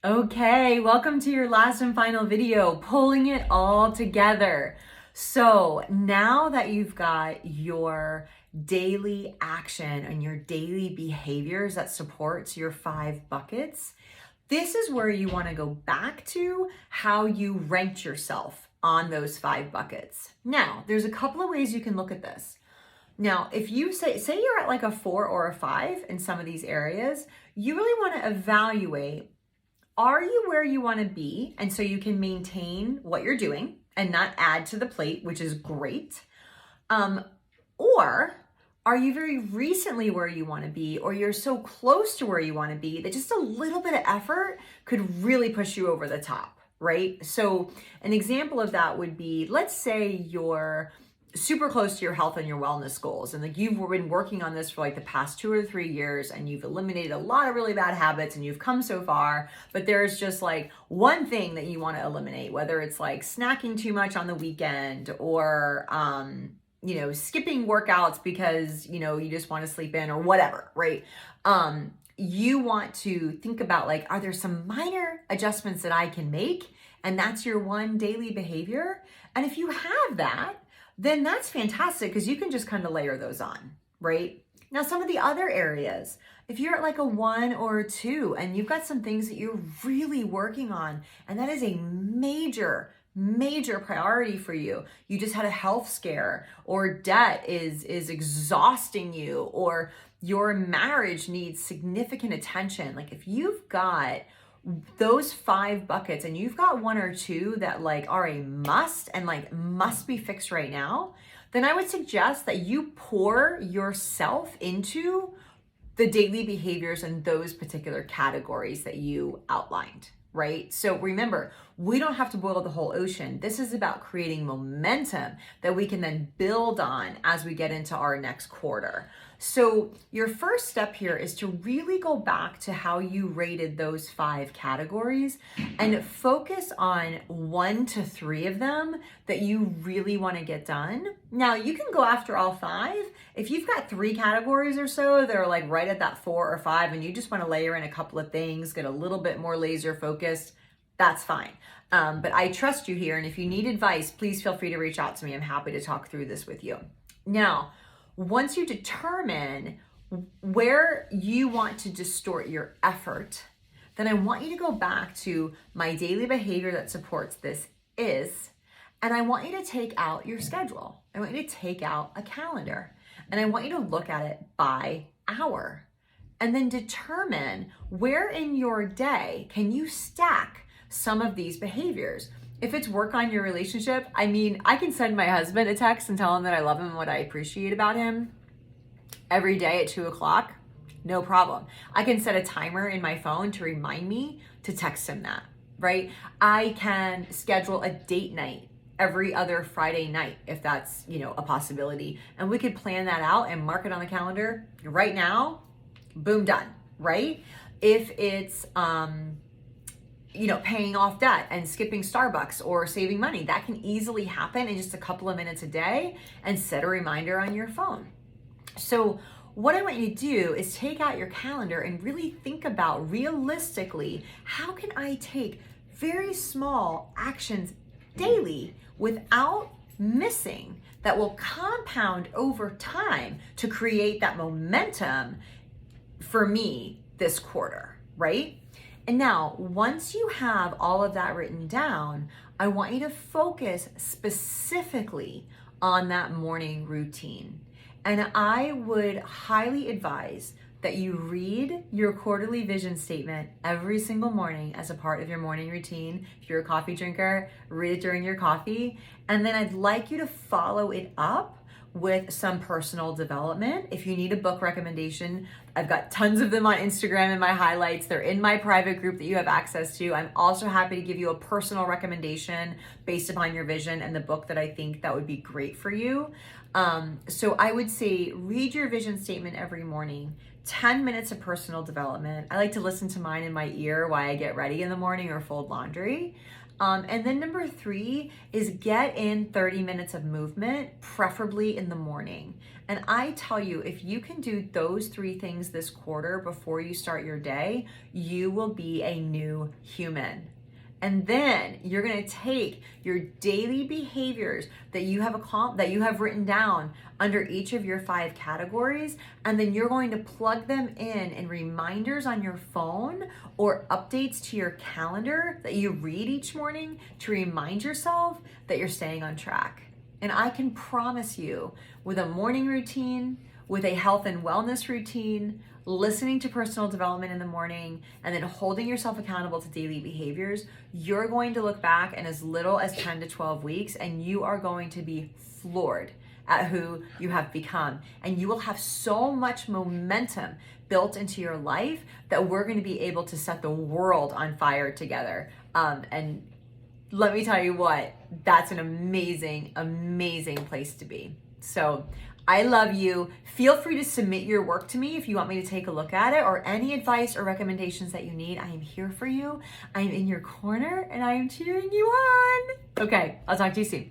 Okay, welcome to your last and final video, pulling it all together. So now that you've got your daily action and your daily behaviors that supports your 5 buckets, this is where you want to go back to how you ranked yourself on those 5 buckets. Now, there's a couple of ways you can look at this. Now, if you say you're at like a 4 or a 5 in some of these areas, you really want to evaluate, are you where you want to be? And so you can maintain what you're doing and not add to the plate, which is great. Or are you very recently where you want to be, or you're so close to where you want to be that just a little bit of effort could really push you over the top, right? So an example of that would be, let's say you're super close to your health and your wellness goals, and like you've been working on this for like the past 2 or 3 years, and you've eliminated a lot of really bad habits and you've come so far, but there's just like one thing that you want to eliminate, whether it's like snacking too much on the weekend, or skipping workouts because you just want to sleep in, or whatever, right? You want to think about, like, are there some minor adjustments that I can make? And that's your one daily behavior. And if you have that, then that's fantastic, because you can just kind of layer those on, right? Now, some of the other areas, if you're at like a 1 or a 2 and you've got some things that you're really working on, and that is a major priority for you. You just had a health scare, or debt is exhausting you, or your marriage needs significant attention. Like, if you've got those 5 buckets and you've got 1 or 2 that like are a must and like must be fixed right now, then I would suggest that you pour yourself into the daily behaviors in those particular categories that you outlined, right? So remember, we don't have to boil the whole ocean. This is about creating momentum that we can then build on as we get into our next quarter. So your first step here is to really go back to how you rated those 5 categories and focus on 1 to 3 of them that you really want to get done. Now, you can go after all 5. If you've got 3 categories or so that are like right at that 4 or 5, and you just want to layer in a couple of things, get a little bit more laser focused, that's fine. But I trust you here. And if you need advice, please feel free to reach out to me. I'm happy to talk through this with you. Now, once you determine where you want to distort your effort, then I want you to go back to my daily behavior that supports this is, and I want you to take out your schedule. I want you to take out a calendar, and I want you to look at it by hour, and then determine where in your day can you stack some of these behaviors. If it's work on your relationship, I mean, I can send my husband a text and tell him that I love him and what I appreciate about him every day at 2:00. No problem. I can set a timer in my phone to remind me to text him that, right? I can schedule a date night every other Friday night if that's, a possibility. And we could plan that out and mark it on the calendar right now. Boom, done, right? If it's, paying off debt and skipping Starbucks or saving money, that can easily happen in just a couple of minutes a day, and set a reminder on your phone. So what I want you to do is take out your calendar and really think about, realistically, how can I take very small actions daily without missing, that will compound over time to create that momentum for me this quarter, right? And now, once you have all of that written down, I want you to focus specifically on that morning routine. And I would highly advise that you read your quarterly vision statement every single morning as a part of your morning routine. If you're a coffee drinker, read it during your coffee. And then I'd like you to follow it up with some personal development. If you need a book recommendation, I've got tons of them on Instagram in my highlights. They're in my private group that you have access to. I'm also happy to give you a personal recommendation based upon your vision and the book that I think that would be great for you. So I would say read your vision statement every morning, 10 minutes of personal development. I like to listen to mine in my ear while I get ready in the morning or fold laundry. And then number 3 is get in 30 minutes of movement, preferably in the morning. And I tell you, if you can do those 3 things this quarter before you start your day, you will be a new human. And then you're going to take your daily behaviors that you have written down under each of your 5 categories, and then you're going to plug them in reminders on your phone or updates to your calendar that you read each morning to remind yourself that you're staying on track. And I can promise you, with a morning routine, with a health and wellness routine, listening to personal development in the morning, and then holding yourself accountable to daily behaviors, you're going to look back in as little as 10 to 12 weeks, and you are going to be floored at who you have become. And you will have so much momentum built into your life that we're going to be able to set the world on fire together. And let me tell you what, that's an amazing, amazing place to be. So I love you. Feel free to submit your work to me if you want me to take a look at it, or any advice or recommendations that you need. I am here for you. I am in your corner and I am cheering you on. Okay, I'll talk to you soon.